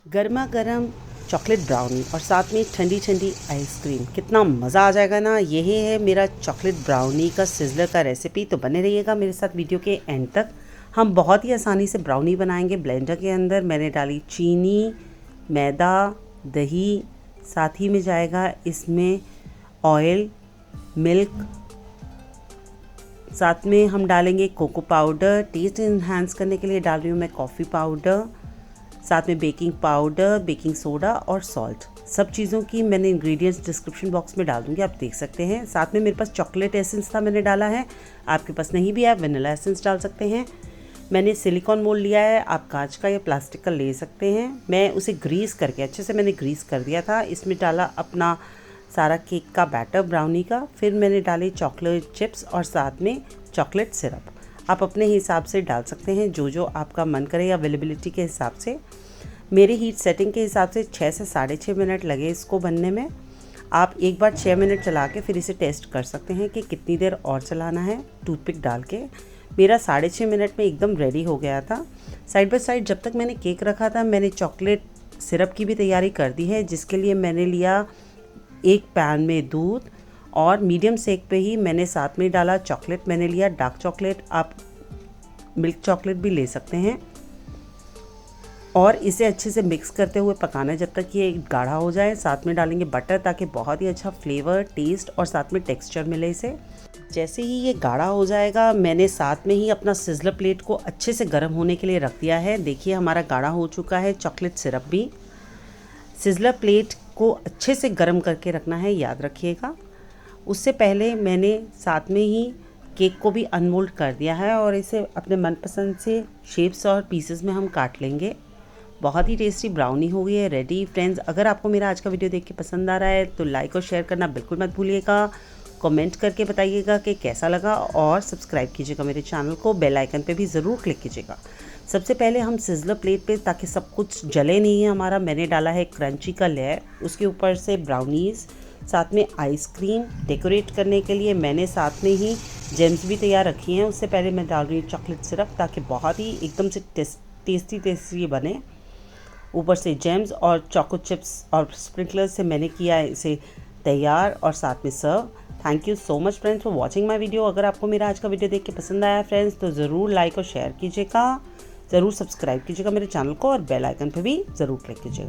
गर्मा गर्म chocolate brownie और साथ में ठंडी ठंडी आइसक्रीम, कितना मज़ा आ जाएगा ना। यही है मेरा चॉकलेट ब्राउनी का सिज़लर का रेसिपी। तो बने रहिएगा मेरे साथ वीडियो के एंड तक। हम बहुत ही आसानी से ब्राउनी बनाएंगे। ब्लेंडर के अंदर मैंने डाली चीनी, मैदा, दही, साथ ही में जाएगा इसमें ऑयल, मिल्क, साथ में हम डालेंगे कोको पाउडर। टेस्ट इन्हांस करने के लिए डाल रही हूँ मैं कॉफ़ी पाउडर, साथ में बेकिंग पाउडर, बेकिंग सोडा और सॉल्ट। सब चीज़ों की मैंने इंग्रेडिएंट्स डिस्क्रिप्शन बॉक्स में डाल दूँगी, आप देख सकते हैं। साथ में मेरे पास चॉकलेट एसेंस था, मैंने डाला है। आपके पास नहीं भी है, आप वनीला एसेंस डाल सकते हैं। मैंने सिलिकॉन मोल्ड लिया है, आप कांच का या प्लास्टिक का ले सकते हैं। मैं उसे ग्रीस करके अच्छे से मैंने ग्रीस कर दिया था। इसमें डाला अपना सारा केक का बैटर ब्राउनी का। फिर मैंने डाले चॉकलेट चिप्स और साथ में चॉकलेट सिरप। आप अपने हिसाब से डाल सकते हैं, जो जो आपका मन करे, या अवेलेबिलिटी के हिसाब से। मेरे हीट सेटिंग के हिसाब से 6 से 6.5 मिनट लगे इसको बनने में। आप एक बार 6 मिनट चला के फिर इसे टेस्ट कर सकते हैं कि कितनी देर और चलाना है टूथपिक डाल के। मेरा 6.5 मिनट में एकदम रेडी हो गया था। साइड बाय साइड जब तक मैंने केक रखा था, मैंने चॉकलेट सिरप की भी तैयारी कर दी है, जिसके लिए मैंने लिया एक पैन में दूध और मीडियम सेक पे ही मैंने साथ में डाला चॉकलेट। मैंने लिया डार्क चॉकलेट, आप मिल्क चॉकलेट भी ले सकते हैं। और इसे अच्छे से मिक्स करते हुए पकाना है जब तक ये गाढ़ा हो जाए। साथ में डालेंगे बटर, ताकि बहुत ही अच्छा फ्लेवर, टेस्ट और साथ में टेक्सचर मिले इसे। जैसे ही ये गाढ़ा हो जाएगा, मैंने साथ में ही अपना सिज़लर प्लेट को अच्छे से गर्म होने के लिए रख दिया है। देखिए हमारा गाढ़ा हो चुका है चॉकलेट सिरप भी। सिज़लर प्लेट को अच्छे से गर्म करके रखना है, याद रखिएगा। उससे पहले मैंने साथ में ही केक को भी अनमोल्ड कर दिया है और इसे अपने मनपसंद से शेप्स और पीसेस में हम काट लेंगे। बहुत ही टेस्टी ब्राउनी हो गई है रेडी। फ्रेंड्स, अगर आपको मेरा आज का वीडियो देख के पसंद आ रहा है तो लाइक और शेयर करना बिल्कुल मत भूलिएगा। कमेंट करके बताइएगा कि कैसा लगा और सब्सक्राइब कीजिएगा मेरे चैनल को। बेल आइकन पे भी ज़रूर क्लिक कीजिएगा। सबसे पहले हम सिज़लर प्लेट पे, ताकि सब कुछ जले नहीं है हमारा, मैंने डाला है क्रंची का लेयर। उसके ऊपर से ब्राउनीज़, साथ में आइसक्रीम डेकोरेट करने के लिए मैंने साथ में ही जेम्स भी तैयार रखी हैं। उससे पहले मैं डाल रही हूँ चॉकलेट सिरप, ताकि बहुत ही एकदम से टेस्टी बने। ऊपर से जेम्स और चॉको चिप्स और स्प्रिंकलर से मैंने किया है इसे तैयार और साथ में serve. Thank you so much friends for watching my video. अगर आपको मेरा आज का वीडियो देख के पसंद आया फ्रेंड्स, तो ज़रूर लाइक और शेयर कीजिएगा, ज़रूर सब्सक्राइब कीजिएगा मेरे चैनल को और बेल आइकन पे भी ज़रूर क्लिक कीजिएगा।